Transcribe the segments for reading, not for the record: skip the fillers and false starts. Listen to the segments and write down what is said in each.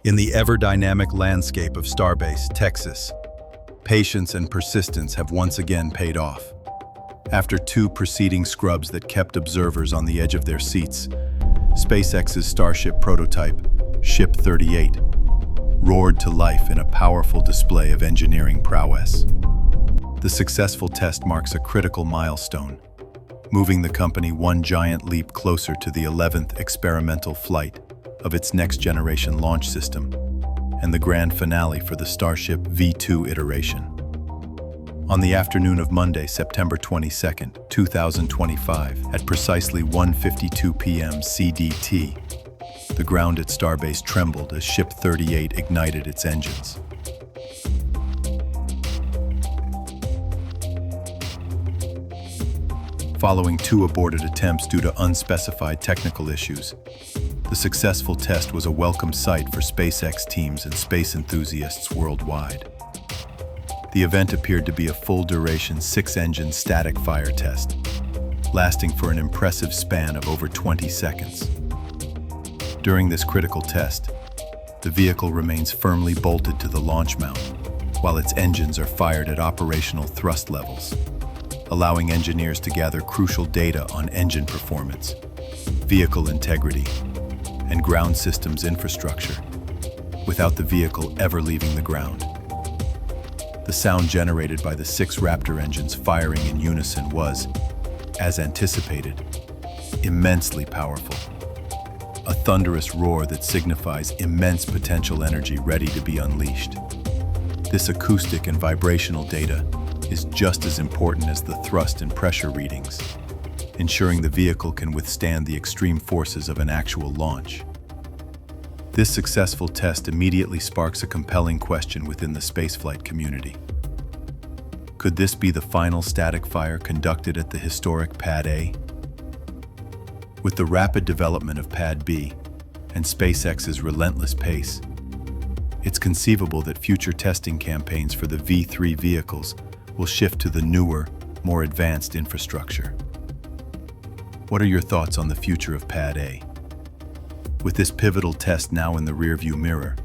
In the ever-dynamic landscape of Starbase, Texas, patience and persistence have once again paid off. After two preceding scrubs that kept observers on the edge of their seats, SpaceX's Starship prototype, Ship 38, roared to life in a powerful display of engineering prowess. The successful test marks a critical milestone, moving the company one giant leap closer to the 11th experimental flight of its next-generation launch system and the grand finale for the Starship V2 iteration. On the afternoon of Monday, September 22, 2025, at precisely 1:52 p.m. CDT, the ground at Starbase trembled as Ship 38 ignited its engines. Following two aborted attempts due to unspecified technical issues, the successful test was a welcome sight for SpaceX teams and space enthusiasts worldwide. The event appeared to be a full-duration 6-engine static fire test, lasting for an impressive span of over 20 seconds. During this critical test, the vehicle remains firmly bolted to the launch mount, while its engines are fired at operational thrust levels, allowing engineers to gather crucial data on engine performance, vehicle integrity, and ground systems infrastructure, without the vehicle ever leaving the ground. The sound generated by the 6 Raptor engines firing in unison was, as anticipated, immensely powerful. A thunderous roar that signifies immense potential energy ready to be unleashed. This acoustic and vibrational data is just as important as the thrust and pressure readings, ensuring the vehicle can withstand the extreme forces of an actual launch. This successful test immediately sparks a compelling question within the spaceflight community. Could this be the final static fire conducted at the historic Pad A? With the rapid development of Pad B and SpaceX's relentless pace, it's conceivable that future testing campaigns for the V3 vehicles will shift to the newer, more advanced infrastructure. What are your thoughts on the future of Pad A? With this pivotal test now in the rearview mirror,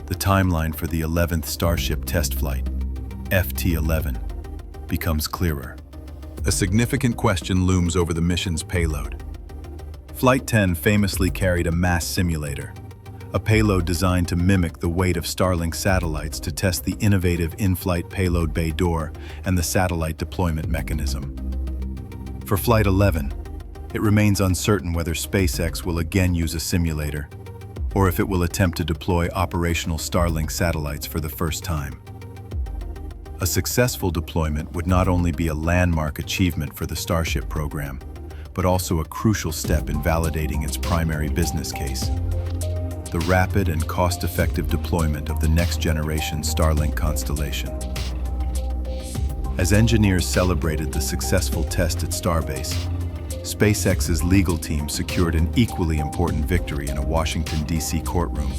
the timeline for the 11th Starship test flight, FT-11, becomes clearer. A significant question looms over the mission's payload. Flight 10 famously carried a mass simulator, a payload designed to mimic the weight of Starlink satellites to test the innovative in-flight payload bay door and the satellite deployment mechanism. For Flight 11, it remains uncertain whether SpaceX will again use a simulator, or if it will attempt to deploy operational Starlink satellites for the first time. A successful deployment would not only be a landmark achievement for the Starship program, but also a crucial step in validating its primary business case: the rapid and cost-effective deployment of the next-generation Starlink constellation. As engineers celebrated the successful test at Starbase, SpaceX's legal team secured an equally important victory in a Washington, D.C. courtroom.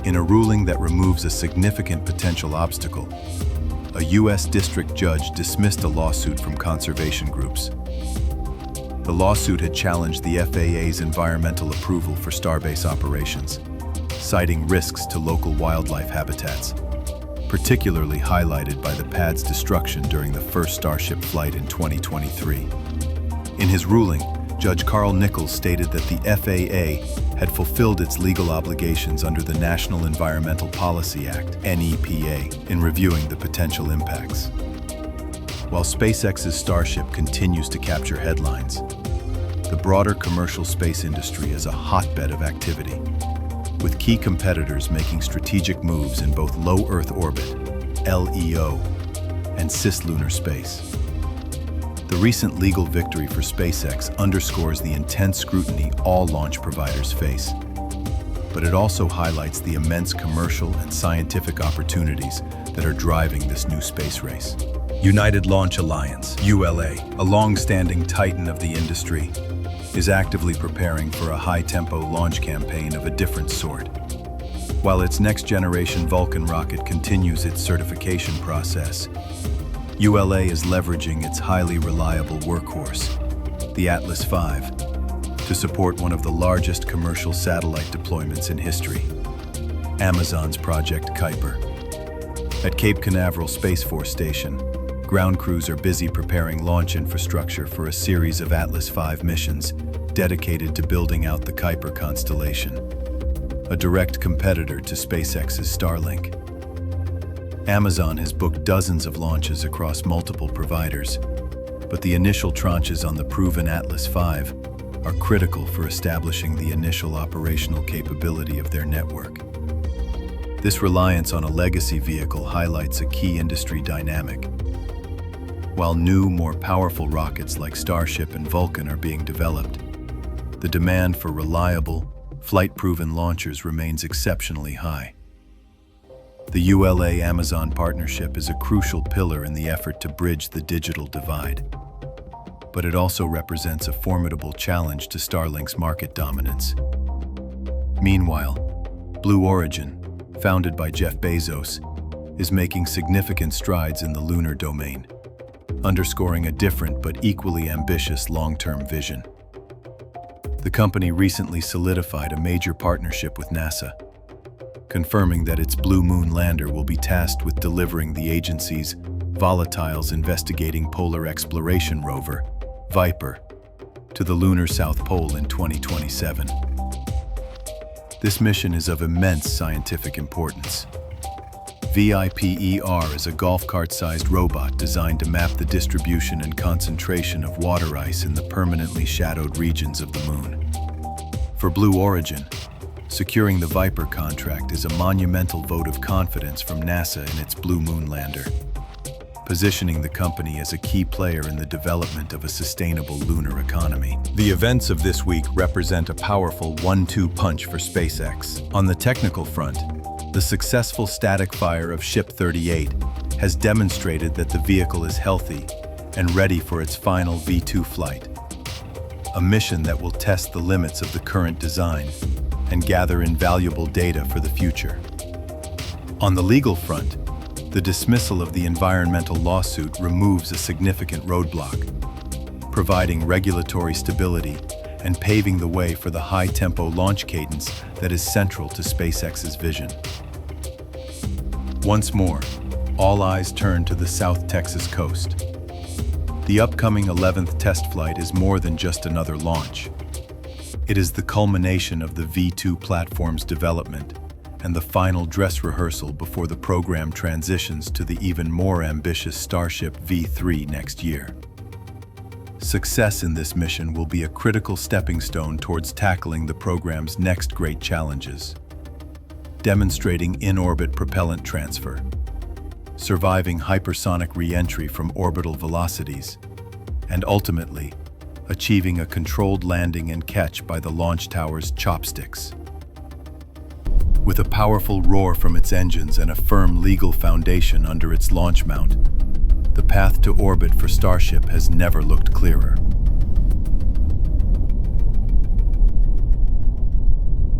In a ruling that removes a significant potential obstacle, a U.S. district judge dismissed a lawsuit from conservation groups. The lawsuit had challenged the FAA's environmental approval for Starbase operations, citing risks to local wildlife habitats, particularly highlighted by the pad's destruction during the first Starship flight in 2023. In his ruling, Judge Carl Nichols stated that the FAA had fulfilled its legal obligations under the National Environmental Policy Act, NEPA, in reviewing the potential impacts. While SpaceX's Starship continues to capture headlines, the broader commercial space industry is a hotbed of activity, with key competitors making strategic moves in both low Earth orbit, LEO, and cislunar space. The recent legal victory for SpaceX underscores the intense scrutiny all launch providers face, but it also highlights the immense commercial and scientific opportunities that are driving this new space race. United Launch Alliance, ULA, a long-standing titan of the industry, is actively preparing for a high-tempo launch campaign of a different sort. While its next-generation Vulcan rocket continues its certification process, ULA is leveraging its highly reliable workhorse, the Atlas V, to support one of the largest commercial satellite deployments in history. Amazon's Project Kuiper. At Cape Canaveral Space Force Station, ground crews are busy preparing launch infrastructure for a series of Atlas V missions dedicated to building out the Kuiper constellation, a direct competitor to SpaceX's Starlink. Amazon has booked dozens of launches across multiple providers, but the initial tranches on the proven Atlas V are critical for establishing the initial operational capability of their network. This reliance on a legacy vehicle highlights a key industry dynamic. While new, more powerful rockets like Starship and Vulcan are being developed, the demand for reliable, flight-proven launchers remains exceptionally high. The ULA-Amazon partnership is a crucial pillar in the effort to bridge the digital divide, but it also represents a formidable challenge to Starlink's market dominance. Meanwhile, Blue Origin, founded by Jeff Bezos, is making significant strides in the lunar domain, underscoring a different but equally ambitious long-term vision. The company recently solidified a major partnership with NASA, confirming that its Blue Moon lander will be tasked with delivering the agency's Volatiles Investigating Polar Exploration rover, Viper, to the lunar South Pole in 2027. This mission is of immense scientific importance. VIPER is a golf cart-sized robot designed to map the distribution and concentration of water ice in the permanently shadowed regions of the Moon. For Blue Origin, securing the Viper contract is a monumental vote of confidence from NASA in its Blue Moon lander, positioning the company as a key player in the development of a sustainable lunar economy. The events of this week represent a powerful 1-2 punch for SpaceX. On the technical front, the successful static fire of Ship 38 has demonstrated that the vehicle is healthy and ready for its final V2 flight, a mission that will test the limits of the current design and gather invaluable data for the future. On the legal front, the dismissal of the environmental lawsuit removes a significant roadblock, providing regulatory stability and paving the way for the high-tempo launch cadence that is central to SpaceX's vision. Once more, all eyes turn to the South Texas coast. The upcoming 11th test flight is more than just another launch. It is the culmination of the V2 platform's development and the final dress rehearsal before the program transitions to the even more ambitious Starship V3 next year. Success in this mission will be a critical stepping stone towards tackling the program's next great challenges, demonstrating in-orbit propellant transfer, surviving hypersonic re-entry from orbital velocities, and ultimately, achieving a controlled landing and catch by the launch tower's chopsticks. With a powerful roar from its engines and a firm legal foundation under its launch mount, the path to orbit for Starship has never looked clearer.